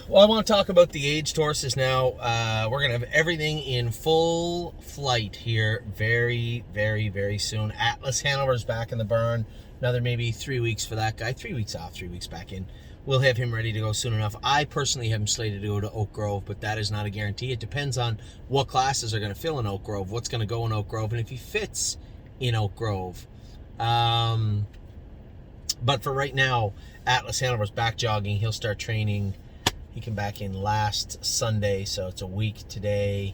Well, I want to talk about the aged horses now. We're going to have everything in full flight here very, very, very soon. Atlas Hanover's back in the barn. Another maybe 3 weeks for that guy. 3 weeks off, 3 weeks back in. We'll have him ready to go soon enough. I personally have him slated to go to Oak Grove, but that is not a guarantee. It depends on what classes are going to fill in Oak Grove, what's going to go in Oak Grove, and if he fits in Oak Grove. But for right now, Atlas Hanover's back jogging. He'll start training. He came back in last Sunday, so it's a week today.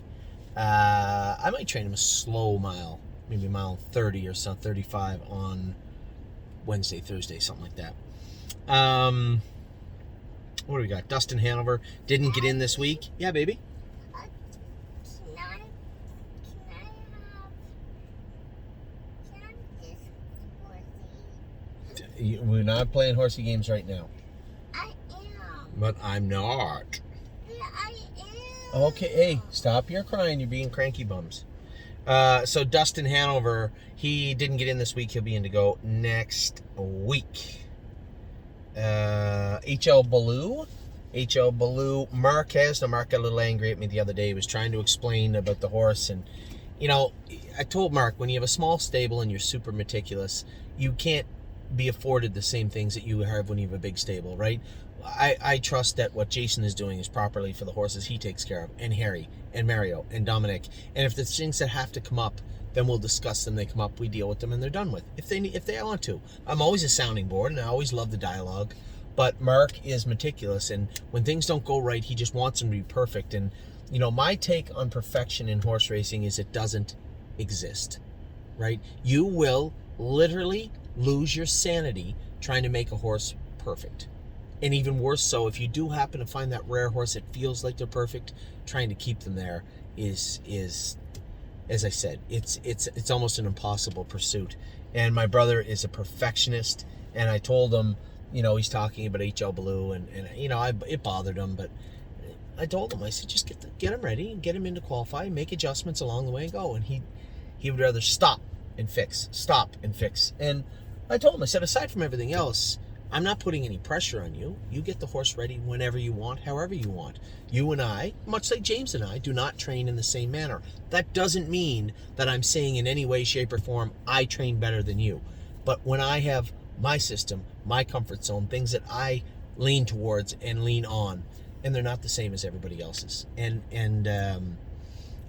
I might train him a slow mile, maybe a mile 30 or something, 35 on Wednesday, Thursday, something like that. What do we got? Dustin Hanover didn't get in this week. Yeah, baby. Can I have this horsey? We're not playing horsey games right now. I am. But I'm not. Yeah, I am. Okay, hey, stop your crying. You're being cranky bums. So Dustin Hanover, he didn't get in this week. He'll be in to go next week. HL Baloo, Mark got a little angry at me the other day. He was trying to explain about the horse, and I told Mark, when you have a small stable and you're super meticulous, you can't be afforded the same things that you have when you have a big stable, right? I trust that what Jason is doing is properly for the horses he takes care of, and Harry, and Mario, and Dominic. And if there's things that have to come up, then we'll discuss them. They come up, we deal with them, and they're done with. If they want to. I'm always a sounding board, and I always love the dialogue. But Mark is meticulous, and when things don't go right, he just wants them to be perfect. And, my take on perfection in horse racing is it doesn't exist, right? You will literally lose your sanity trying to make a horse perfect. And even worse so, if you do happen to find that rare horse that feels like they're perfect, trying to keep them there is as I said, it's almost an impossible pursuit. And my brother is a perfectionist, and I told him, he's talking about HL Blue, and it bothered him, but I told him, I said, just get him ready and get him into qualify, make adjustments along the way and go. And he would rather stop and fix. And I told him, I said, aside from everything else, I'm not putting any pressure on you. You get the horse ready whenever you want, however you want. You and I, much like James and I, do not train in the same manner. That doesn't mean that I'm saying in any way, shape, or form, I train better than you. But when I have my system, my comfort zone, things that I lean towards and lean on, and they're not the same as everybody else's. And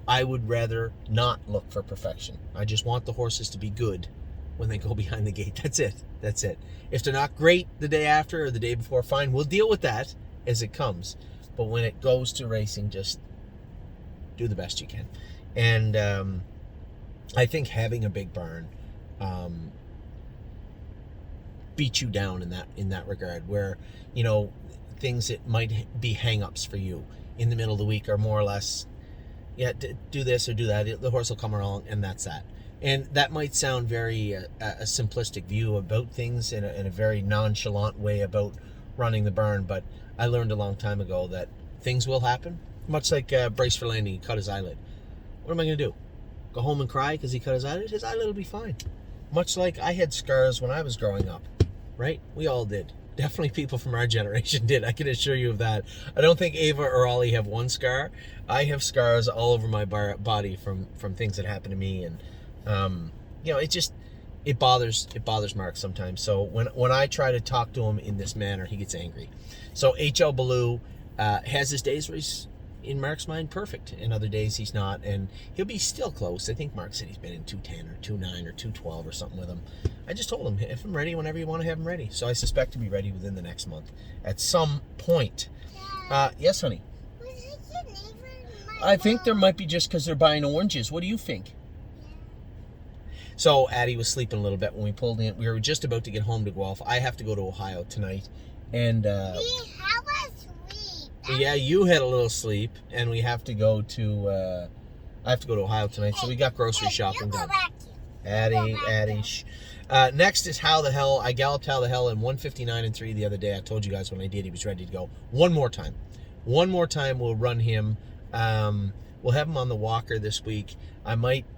I would rather not look for perfection. I just want the horses to be good when they go behind the gate. That's it. If they're not great the day after or the day before, fine, we'll deal with that as it comes. But when it goes to racing, just do the best you can. And I think having a big barn beats you down in that regard, where things that might be hang-ups for you in the middle of the week are more or less, do this or do that. The horse will come along, and that's that. And that might sound very a simplistic view about things in a very nonchalant way about running the barn, but I learned a long time ago that things will happen. Much like Brace for Landing, he cut his eyelid. What am I going to do? Go home and cry because he cut his eyelid? His eyelid will be fine. Much like I had scars when I was growing up, right? We all did. Definitely people from our generation did. I can assure you of that. I don't think Ava or Ollie have one scar. I have scars all over my body from things that happened to me, and it bothers Mark sometimes. So when I try to talk to him in this manner, he gets angry. So HL Baloo has his days where he's, in Mark's mind, perfect, and other days he's not, and he'll be still close. I think Mark said he's been in 210 or 29 or 212 or something with him. I just told him, if I'm ready, whenever you want to have him ready. So I suspect to be ready within the next month at some point. Yes, honey. I think there might be, just because they're buying oranges. What do you think? So Addie was sleeping a little bit when we pulled in. We were just about to get home to Guelph. I have to go to Ohio tonight, and yeah, you had a little sleep, and we have to go to. I have to go to Ohio tonight, so we got grocery shopping done. Addie. Shh. Next is How the Hell. I galloped How the Hell in 1:59.3 the other day. I told you guys when I did, he was ready to go. One more time we'll run him. We'll have him on the walker this week.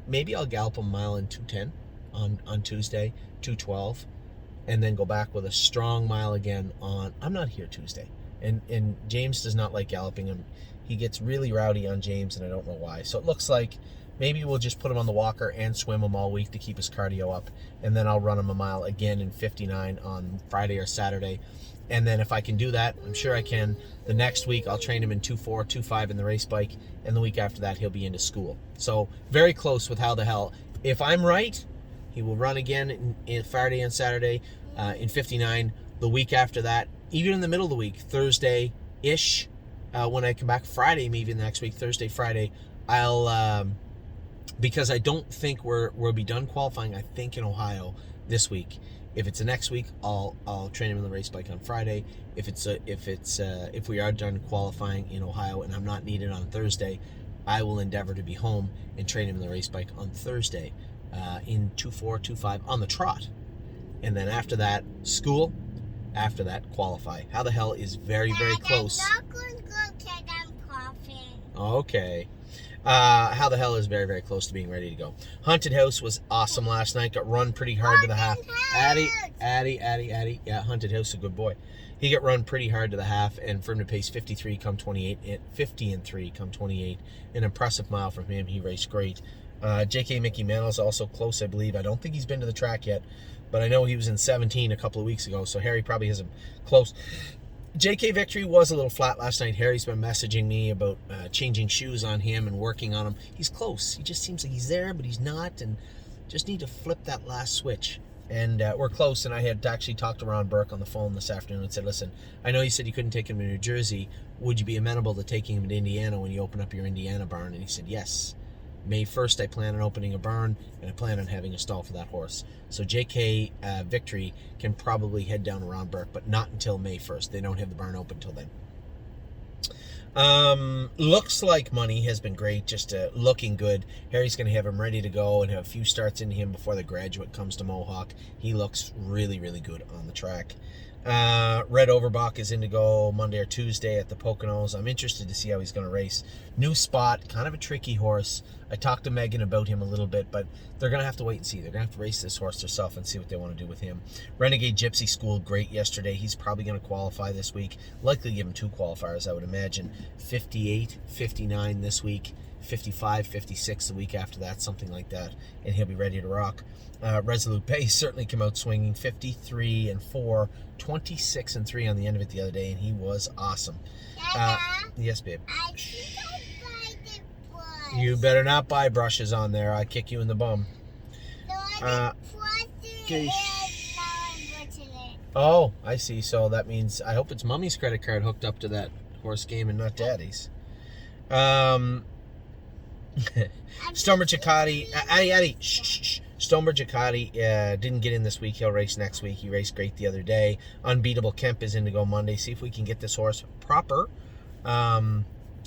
Maybe I'll gallop a mile in 2:10 on Tuesday, 2:12, and then go back with a strong mile again on, I'm not here Tuesday. And James does not like galloping him. He gets really rowdy on James, and I don't know why. So it looks like maybe we'll just put him on the walker and swim him all week to keep his cardio up, and then I'll run him a mile again in 59 on Friday or Saturday. And then if I can do that, I'm sure I can, the next week I'll train him in 2.4, 2.5 in the race bike, and the week after that he'll be into school. So very close with how the hell. If I'm right, he will run again in Friday and Saturday in 59. The week after that, even in the middle of the week, Thursday-ish, when I come back, Friday maybe the next week, Thursday, Friday, I'll, because I don't think we'll be done qualifying, I think, in Ohio this week. If it's the next week, I'll train him in the race bike on Friday. If we are done qualifying in Ohio and I'm not needed on Thursday, I will endeavor to be home and train him in the race bike on Thursday in 2.4, 2.5 on the trot. And then after that, school. After that, qualify. How the hell is very, very close. I'm not going to go because I'm coughing. Okay. How the hell is very, very close to being ready to go. Haunted House was awesome last night. Got run pretty hard to the half. Addy. Yeah, Haunted House is a good boy. He got run pretty hard to the half, and for him to pace 53 come 28, 50 and 3 come 28. An impressive mile from him. He raced great. JK Mickey Mantle's also close, I believe. I don't think he's been to the track yet, but I know he was in 17 a couple of weeks ago, so Harry probably has him close. JK Victory was a little flat last night. Harry's been messaging me about changing shoes on him and working on him. He's close. He just seems like he's there, but he's not, and just need to flip that last switch. And we're close, and I had actually talked to Ron Burke on the phone this afternoon and said, listen, I know you said you couldn't take him to New Jersey. Would you be amenable to taking him to Indiana when you open up your Indiana barn? And he said, yes. May 1st, I plan on opening a barn, and I plan on having a stall for that horse. So JK Victory can probably head down to Ron Burke, but not until May 1st. They don't have the barn open until then. Looks like money has been great, just looking good. Harry's going to have him ready to go and have a few starts into him before the graduate comes to Mohawk. He looks really, really good on the track. Red Overbach is in to go Monday or Tuesday at the Poconos. I'm interested to see how he's going to race. New spot, kind of a tricky horse. I talked to Megan about him a little bit, but they're going to have to wait and see. They're going to have to race this horse themselves and see what they want to do with him. Renegade Gypsy School, great yesterday. He's probably going to qualify this week. Likely give him 2 qualifiers, I would imagine. 58, 59 this week. 55, 56 the week after that, something like that, and he'll be ready to rock. Resolute Pace certainly came out swinging, 53 and 4, 26 and 3 on the end of it the other day, and he was awesome. Dada, Yes, babe. I think I'll buy the brush. You better not buy brushes on there. I'll kick you in the bum. No, I okay. it is now I'm putting it. Oh, I see. So that means I hope it's Mummy's credit card hooked up to that horse game and not Daddy's. Stoneber Giacatti, Addy, shh. Stoneber Giacatti didn't get in this week. He'll race next week. He raced great the other day. Unbeatable Kemp is in to go Monday. See if we can get this horse proper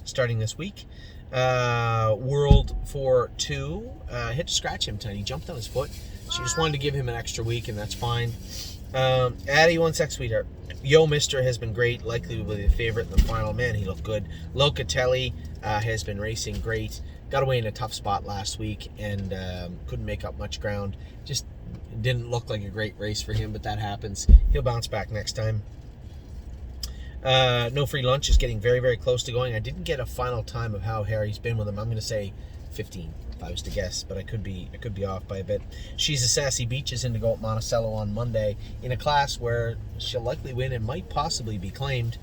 starting this week. World 4-2. Hit to scratch him tonight. He jumped on his foot. She just wanted to give him an extra week, and that's fine. Addy won Sex Sweetheart. Yo Mister has been great. Likely will be the favorite in the final. Man, he looked good. Locatelli has been racing great. Got away in a tough spot last week and couldn't make up much ground. Just didn't look like a great race for him, but that happens. He'll bounce back next time. No Free Lunch is getting very, very close to going. I didn't get a final time of how Harry's been with him. I'm going to say 15 if I was to guess, but I could be off by a bit. She's a Sassy Beach is in to go at Monticello on Monday in a class where she'll likely win and might possibly be claimed.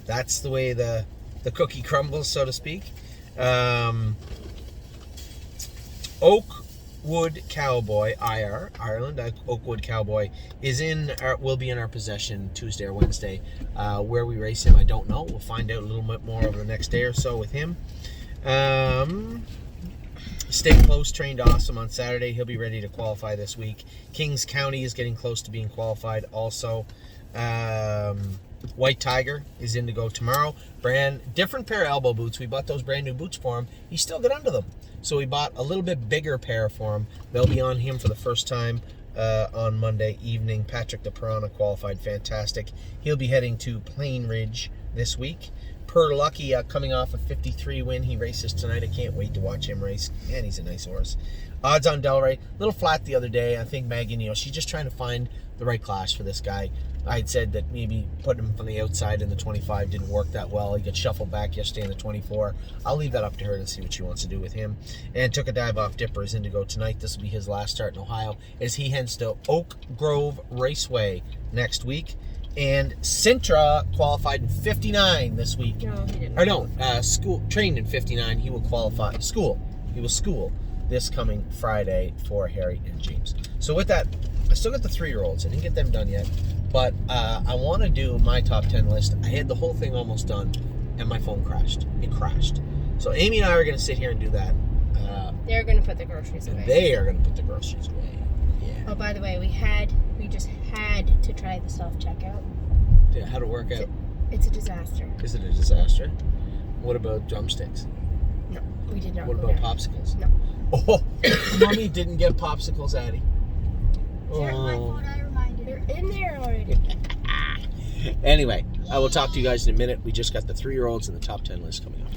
That's the way the cookie crumbles, so to speak. Oakwood Cowboy, Ireland. Oakwood Cowboy will be in our possession Tuesday or Wednesday. Where we race him, I don't know. We'll find out a little bit more over the next day or so with him. Stay Close trained awesome on Saturday. He'll be ready to qualify this week. Kings County is getting close to being qualified also. White Tiger is in to go tomorrow. Different pair of elbow boots. We bought those brand new boots for him. He still got under them. So we bought a little bit bigger pair for him. They'll be on him for the first time on Monday evening. Patrick DePirana qualified fantastic. He'll be heading to Plain Ridge this week. Per Lucky coming off a 53 win. He races tonight. I can't wait to watch him race. Man, he's a nice horse. Odds on Delray. A little flat the other day. I think Megan, she's just trying to find the right class for this guy. I'd said that maybe putting him from the outside in the 25 didn't work that well. He got shuffled back yesterday in the 24. I'll leave that up to her to see what she wants to do with him. And took a dive off Dipper's Indigo tonight. This will be his last start in Ohio as he heads to Oak Grove Raceway next week. And Sintra qualified in 59 this week. No, he didn't. Or no, trained in 59. He will qualify, He will school this coming Friday for Harry and James. So with that, I still got the 3-year-olds. I didn't get them done yet. But I want to do my top 10 list. I had the whole thing almost done, and my phone crashed. It crashed. So Amy and I are going to sit here and do that. They're going to put the groceries away. They are going to put the groceries away. Yeah. Oh, by the way, we just had to try the self-checkout. Yeah, how'd it work out? It's a disaster. Is it a disaster? What about drumsticks? No, we did not. What go about there. popsicles? No. Oh, Mommy didn't get popsicles, Addie. Sure, my phone, I reminded They're her. in there already. Anyway, I will talk to you guys in a minute. We just got the 3-year-olds and the top 10 list coming up.